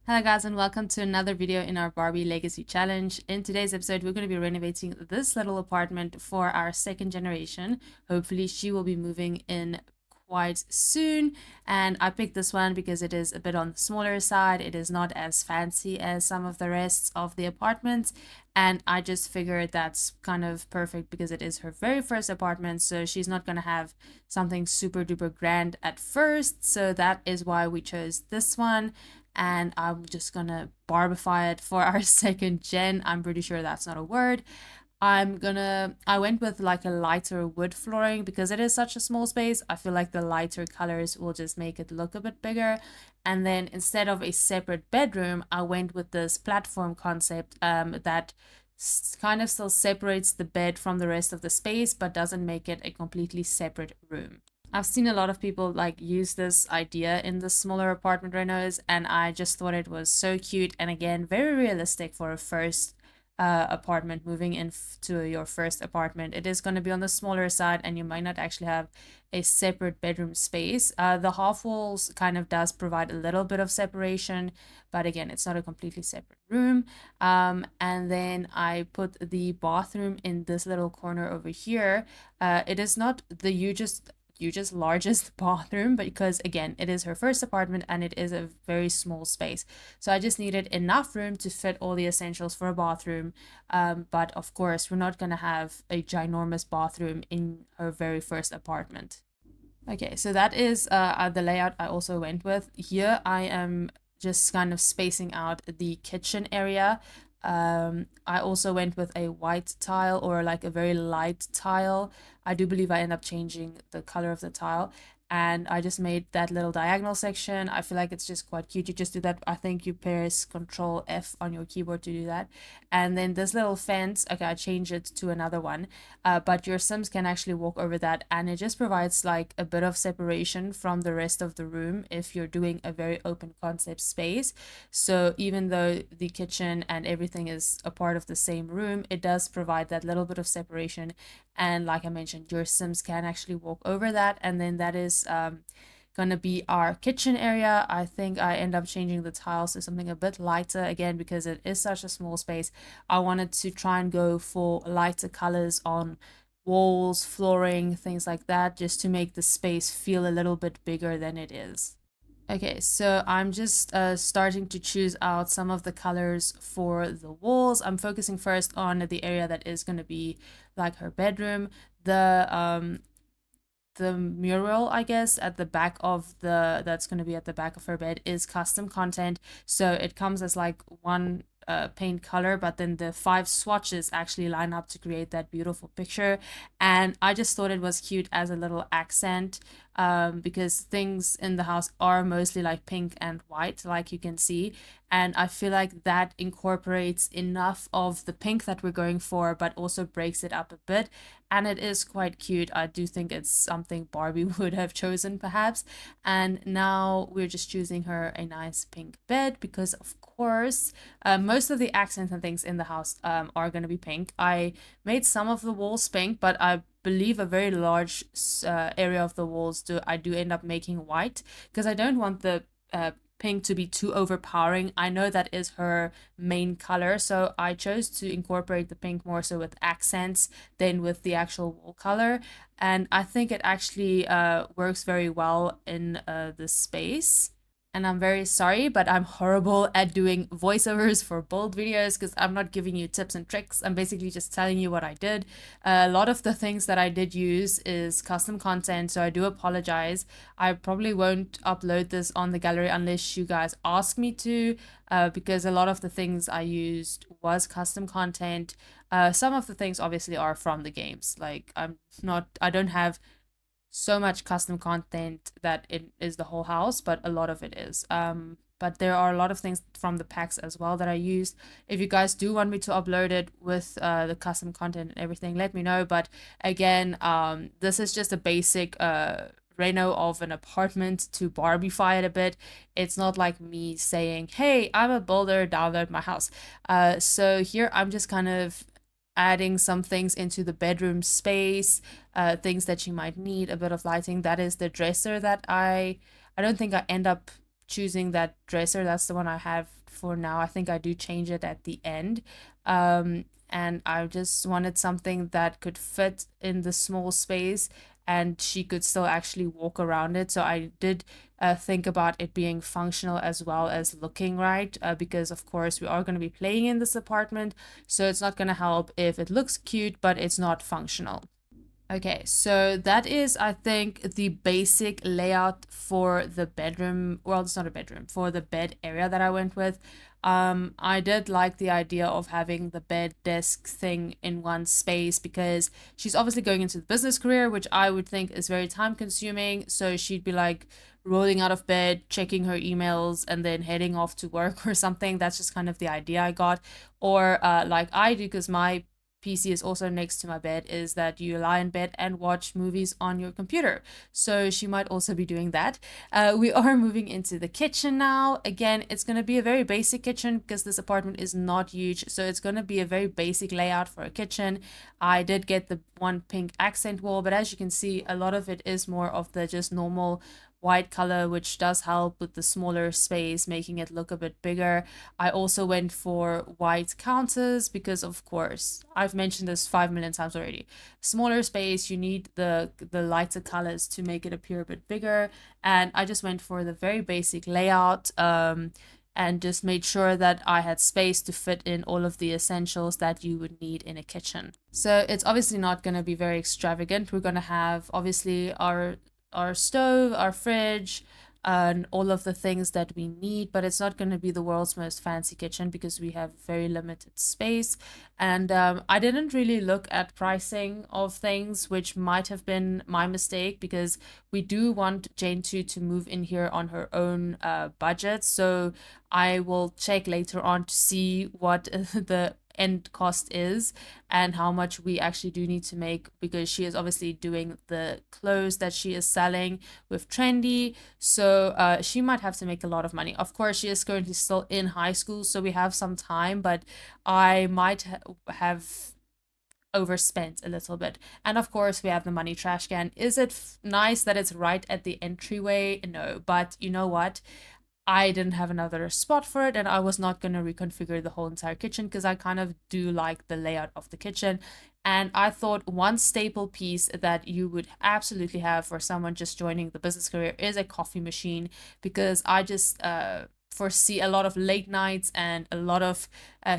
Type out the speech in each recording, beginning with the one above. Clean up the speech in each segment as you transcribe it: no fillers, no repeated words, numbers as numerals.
Hello guys and welcome to another video in our Barbie Legacy Challenge. In today's episode, we're going to be renovating this little apartment for our second generation. Hopefully she will be moving in quite soon, and I picked this one because it is a bit on the smaller side. It is not as fancy as some of the rest of the apartments, and I just figured that's kind of perfect because it is her very first apartment, so she's not going to have something super duper grand at first. So that is why we chose this one, and I'm just gonna barbify it for our second gen. I'm pretty sure that's not a word. I went with like a lighter wood flooring because it is such a small space. I feel like the lighter colors will just make it look a bit bigger. And then instead of a separate bedroom, I went with this platform concept that kind of still separates the bed from the rest of the space, but doesn't make it a completely separate room. I've seen a lot of people like use this idea in the smaller apartment renos, and I just thought it was so cute and again very realistic for a first apartment moving into your first apartment. It is going to be on the smaller side, and you might not actually have a separate bedroom space. The half walls kind of does provide a little bit of separation, but again, it's not a completely separate room. And then I put the bathroom in this little corner over here. It is not the hugest largest bathroom, because again, it is her first apartment and it is a very small space, so I just needed enough room to fit all the essentials for a bathroom. But of course, we're not going to have a ginormous bathroom in her very first apartment. Okay, so that is the layout I also went with. Here I am just kind of spacing out the kitchen area. I also went with a white tile, or like a very light tile. I do believe I end up changing the color of the tile, and I just made that little diagonal section. I feel like it's just quite cute. You just do that. I think you press Control F on your keyboard to do that. And then this little fence, okay, I changed it to another one, but your Sims can actually walk over that, and it just provides like a bit of separation from the rest of the room if you're doing a very open concept space. So even though the kitchen and everything is a part of the same room, it does provide that little bit of separation. And like I mentioned, your Sims can actually walk over that, and then that is gonna be our kitchen area. I think I end up changing the tiles to something a bit lighter, again because it is such a small space. I wanted to try and go for lighter colors on walls, flooring, things like that, just to make the space feel a little bit bigger than it is. Okay, so I'm just starting to choose out some of the colors for the walls. I'm focusing first on the area that is going to be like her bedroom. The mural, I guess, at the back of that's going to be at the back of her bed is custom content. So it comes as like one paint color, but then the 5 swatches actually line up to create that beautiful picture. And I just thought it was cute as a little accent, because things in the house are mostly like pink and white, like you can see. And I feel like that incorporates enough of the pink that we're going for, but also breaks it up a bit. And it is quite cute. I do think it's something Barbie would have chosen, perhaps. And now we're just choosing her a nice pink bed because, of course, most of the accents and things in the house are going to be pink. I made some of the walls pink, but I believe a very large area of the walls I do end up making white, because I don't want the pink to be too overpowering. I know that is her main color, so I chose to incorporate the pink more so with accents than with the actual wall color, and I think it actually works very well in the space. And I'm very sorry, but I'm horrible at doing voiceovers for bold videos because I'm not giving you tips and tricks. I'm basically just telling you what I did. A lot of the things that I did use is custom content, so I do apologize. I probably won't upload this on the gallery unless you guys ask me to, because a lot of the things I used was custom content. Some of the things obviously are from the games. Like I don't have so much custom content that it is the whole house, but a lot of it is. But there are a lot of things from the packs as well that I used. If you guys do want me to upload it with the custom content and everything, let me know. But again, this is just a basic reno of an apartment to Barbiefy it a bit. It's not like me saying, hey, I'm a builder, download my house. So here I'm just kind of adding some things into the bedroom space, things that you might need a bit of lighting. That is the dresser that I don't think I end up choosing that dresser. That's the one I have for now. I think I do change it at the end. And I just wanted something that could fit in the small space and she could still actually walk around it. So I did think about it being functional as well as looking right, because of course we are going to be playing in this apartment. So it's not going to help if it looks cute, but it's not functional. Okay, so that is, I think, the basic layout for the bedroom. Well, it's not a bedroom, for the bed area that I went with. I did like the idea of having the bed desk thing in one space because she's obviously going into the business career, which I would think is very time consuming. So she'd be like rolling out of bed, checking her emails, and then heading off to work or something. That's just kind of the idea I got. Or like I do, because my PC is also next to my bed, is that you lie in bed and watch movies on your computer. So she might also be doing that. We are moving into the kitchen now. Again, it's going to be a very basic kitchen because this apartment is not huge. So it's going to be a very basic layout for a kitchen. I did get the one pink accent wall, but as you can see, a lot of it is more of the just normal white color, which does help with the smaller space, making it look a bit bigger. I also went for white counters because, of course, I've mentioned this 5 million times already. Smaller space, you need the lighter colors to make it appear a bit bigger. And I just went for the very basic layout. And just made sure that I had space to fit in all of the essentials that you would need in a kitchen. So it's obviously not going to be very extravagant. We're going to have obviously our stove, our fridge, and all of the things that we need, but it's not going to be the world's most fancy kitchen because we have very limited space. And I didn't really look at pricing of things, which might have been my mistake because we do want Jane to move in here on her own budget. So I will check later on to see what the end cost is and how much we actually do need to make, because she is obviously doing the clothes that she is selling with Trendy. So she might have to make a lot of money. Of course, she is currently still in high school, so we have some time, but I might have overspent a little bit. And of course, we have the money trash can. Is it nice that it's right at the entryway? No, but you know what? I didn't have another spot for it, and I was not going to reconfigure the whole entire kitchen because I kind of do like the layout of the kitchen. And I thought one staple piece that you would absolutely have for someone just joining the business career is a coffee machine, because I just foresee a lot of late nights and a lot of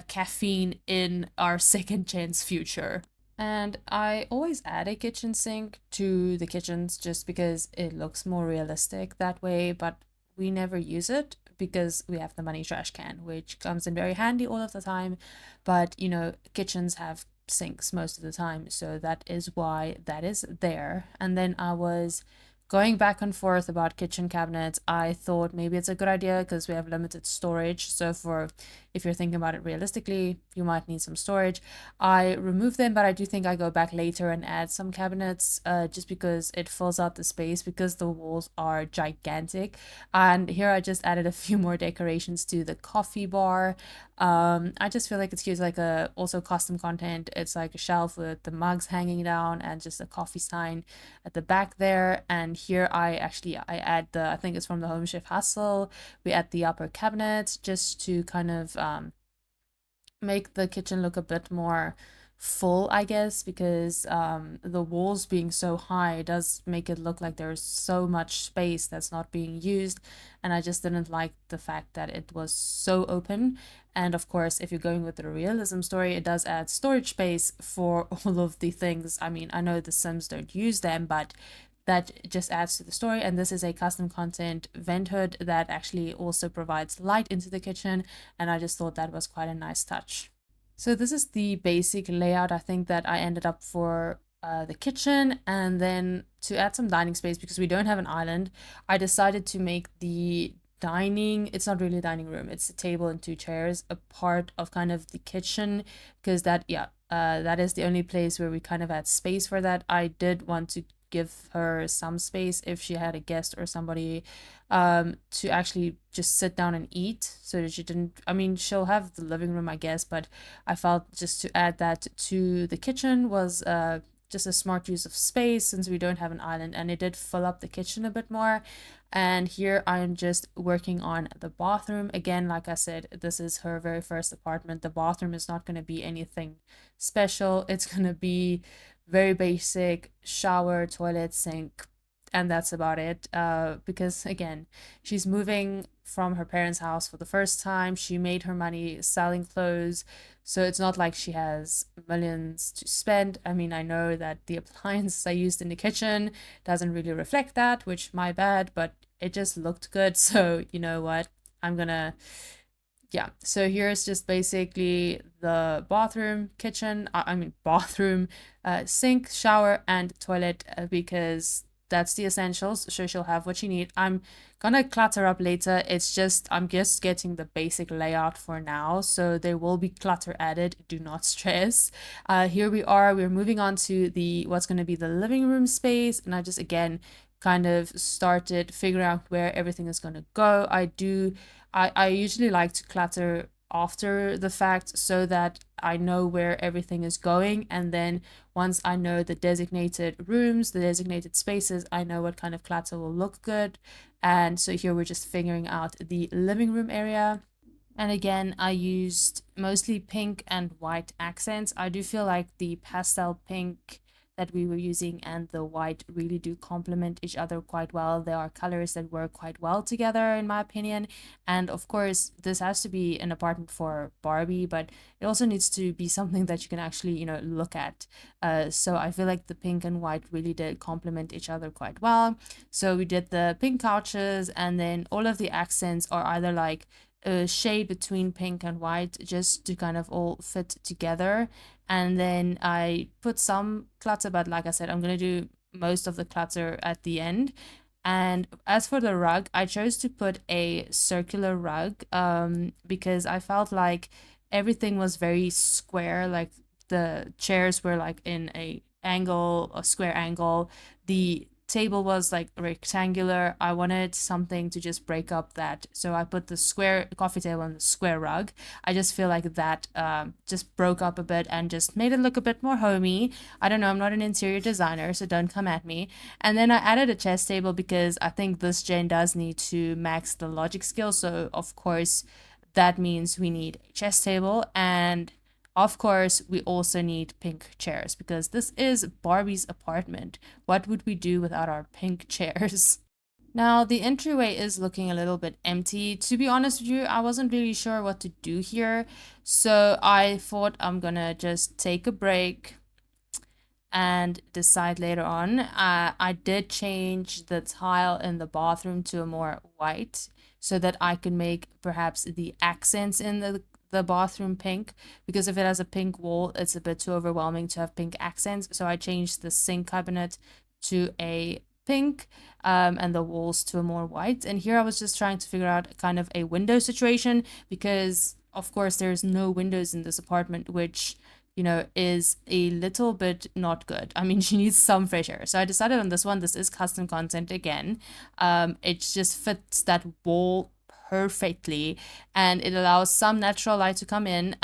caffeine in our second chance future. And I always add a kitchen sink to the kitchens just because it looks more realistic that way, but we never use it because we have the money trash can, which comes in very handy all of the time. But you know, kitchens have sinks most of the time, so that is why that is there. And then I was going back and forth about kitchen cabinets. I thought maybe it's a good idea because we have limited storage. So for if you're thinking about it realistically, you might need some storage. I remove them, but I do think I go back later and add some cabinets just because it fills out the space, because the walls are gigantic. And here I just added a few more decorations to the coffee bar. I just feel like it's cute, like a also custom content. It's like a shelf with the mugs hanging down and just a coffee sign at the back there. And here I add I think it's from the Home Chef Hustle. We add the upper cabinet just to kind of make the kitchen look a bit more full, I guess, because the walls being so high does make it look like there's so much space that's not being used. And I just didn't like the fact that it was so open. And of course, if you're going with the realism story, it does add storage space for all of the things. I mean, I know the Sims don't use them, but that just adds to the story. And this is a custom content vent hood that actually also provides light into the kitchen, and I just thought that was quite a nice touch. So this is the basic layout I think that I ended up for the kitchen. And then to add some dining space, because we don't have an island, I decided to make the dining, it's not really a dining room, it's a table and two chairs, a part of kind of the kitchen, because that is the only place where we kind of had space for that. I did want to give her some space if she had a guest or somebody to actually just sit down and eat, so that she didn't, I mean, she'll have the living room, I guess, but I felt just to add that to the kitchen was just a smart use of space since we don't have an island, and it did fill up the kitchen a bit more. And here I'm just working on the bathroom. Again, like I said, this is her very first apartment. The bathroom is not going to be anything special. It's going to be very basic: shower, toilet, sink, and that's about it. Because again, she's moving from her parents' house for the first time. She made her money selling clothes, so it's not like she has millions to spend. I mean, I know that the appliances I used in the kitchen doesn't really reflect that, which my bad, but it just looked good. So you know what? I'm gonna yeah, so here's just basically the bathroom, kitchen, I mean bathroom, sink, shower, and toilet, because that's the essentials. So she'll have what she need. I'm gonna clutter up later. It's just I'm just getting the basic layout for now, so there will be clutter added. Do not stress. Here we are. We're moving on to the what's gonna be the living room space, and I just again kind of started figuring out where everything is gonna go. I usually like to clutter after the fact so that I know where everything is going, and then once I know the designated rooms, the designated spaces, I know what kind of clutter will look good. And so here we're just figuring out the living room area. And again, I used mostly pink and white accents. I do feel like the pastel pink that we were using and the white really do complement each other quite well. There are colors that work quite well together, in my opinion. And of course, this has to be an apartment for Barbie, but it also needs to be something that you can actually, look at. So I feel like the pink and white really did complement each other quite well. So we did the pink couches, and then all of the accents are either like a shade between pink and white just to kind of all fit together. And then I put some clutter, but like I said, I'm going to do most of the clutter at the end. And as for the rug, I chose to put a circular rug because I felt like everything was very square. Like the chairs were like in a square angle. The table was like rectangular. I wanted something to just break up that. So I put the square coffee table on the square rug. I just feel like that just broke up a bit and just made it look a bit more homey. I don't know, I'm not an interior designer, so don't come at me. And then I added a chess table because I think this gen does need to max the logic skill. So of course, that means we need a chess table, and of course, we also need pink chairs because this is Barbie's apartment. What would we do without our pink chairs? Now, the entryway is looking a little bit empty. To be honest with you, I wasn't really sure what to do here. So I thought I'm gonna just take a break and decide later on. I did change the tile in the bathroom to a more white so that I can make perhaps the accents in the bathroom pink, because if it has a pink wall, it's a bit too overwhelming to have pink accents. So I changed the sink cabinet to a pink and the walls to a more white. And here I was just trying to figure out kind of a window situation because of course there's no windows in this apartment, which is a little bit not good. I mean, she needs some fresh air. So I decided on this one. This is custom content again. It just fits that wall perfectly, and it allows some natural light to come in.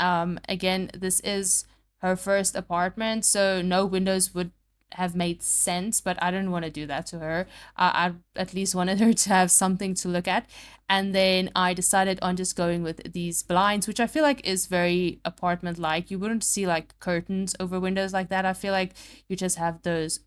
Again, this is her first apartment, so no windows would have made sense, but I didn't want to do that to her. I at least wanted her to have something to look at. And then I decided on just going with these blinds, which I feel like is very apartment-like. You wouldn't see like curtains over windows like that. I feel like you just have those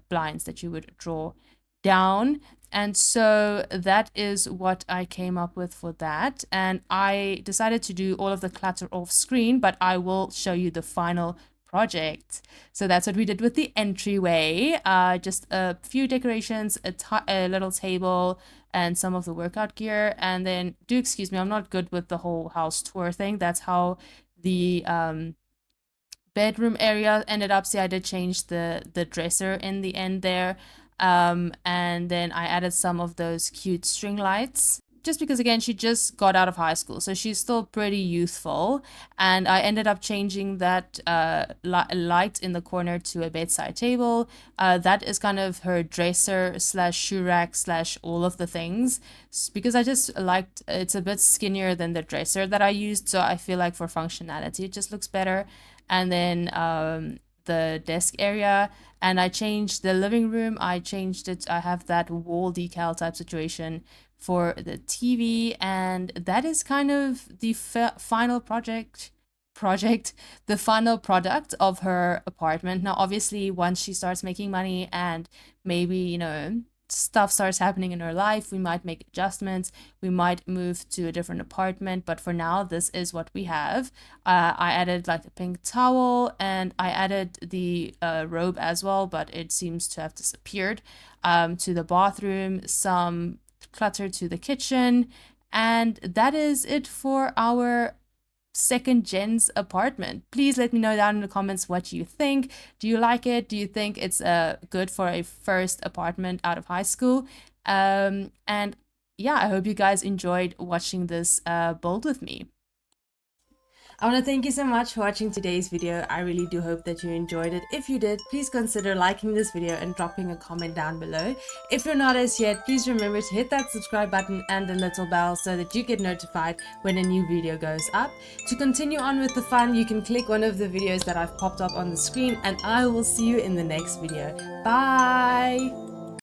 blinds that you would draw down. And so that is what I came up with for that. And I decided to do all of the clutter off screen, but I will show you the final project. So that's what we did with the entryway. Just a few decorations, a little table, and some of the workout gear. And then do excuse me, I'm not good with the whole house tour thing. That's how the bedroom area ended up. See, I did change the dresser in the end there. And then I added some of those cute string lights just because again she just got out of high school, so she's still pretty youthful. And I ended up changing that light in the corner to a bedside table. That is kind of her dresser slash shoe rack slash all of the things, because I just liked it's a bit skinnier than the dresser that I used, so I feel like for functionality it just looks better. And then the desk area, and I changed the living room. I changed it. I have that wall decal type situation for the TV, and that is kind of the final the final product of her apartment. Now obviously once she starts making money and maybe, you know, stuff starts happening in her life, we might make adjustments, we might move to a different apartment, but for now this is what we have. I added like a pink towel, and I added the robe as well, but it seems to have disappeared. To the bathroom, some clutter to the kitchen, and that is it for our second gen's apartment. Please let me know down in the comments what you think. Do you like it? Do you think it's good for a first apartment out of high school? And yeah, I hope you guys enjoyed watching this build with me. I want to thank you so much for watching today's video. I really do hope that you enjoyed it. If you did, please consider liking this video and dropping a comment down below. If you're not as yet, please remember to hit that subscribe button and the little bell so that you get notified when a new video goes up. To continue on with the fun, you can click one of the videos that I've popped up on the screen, and I will see you in the next video. Bye!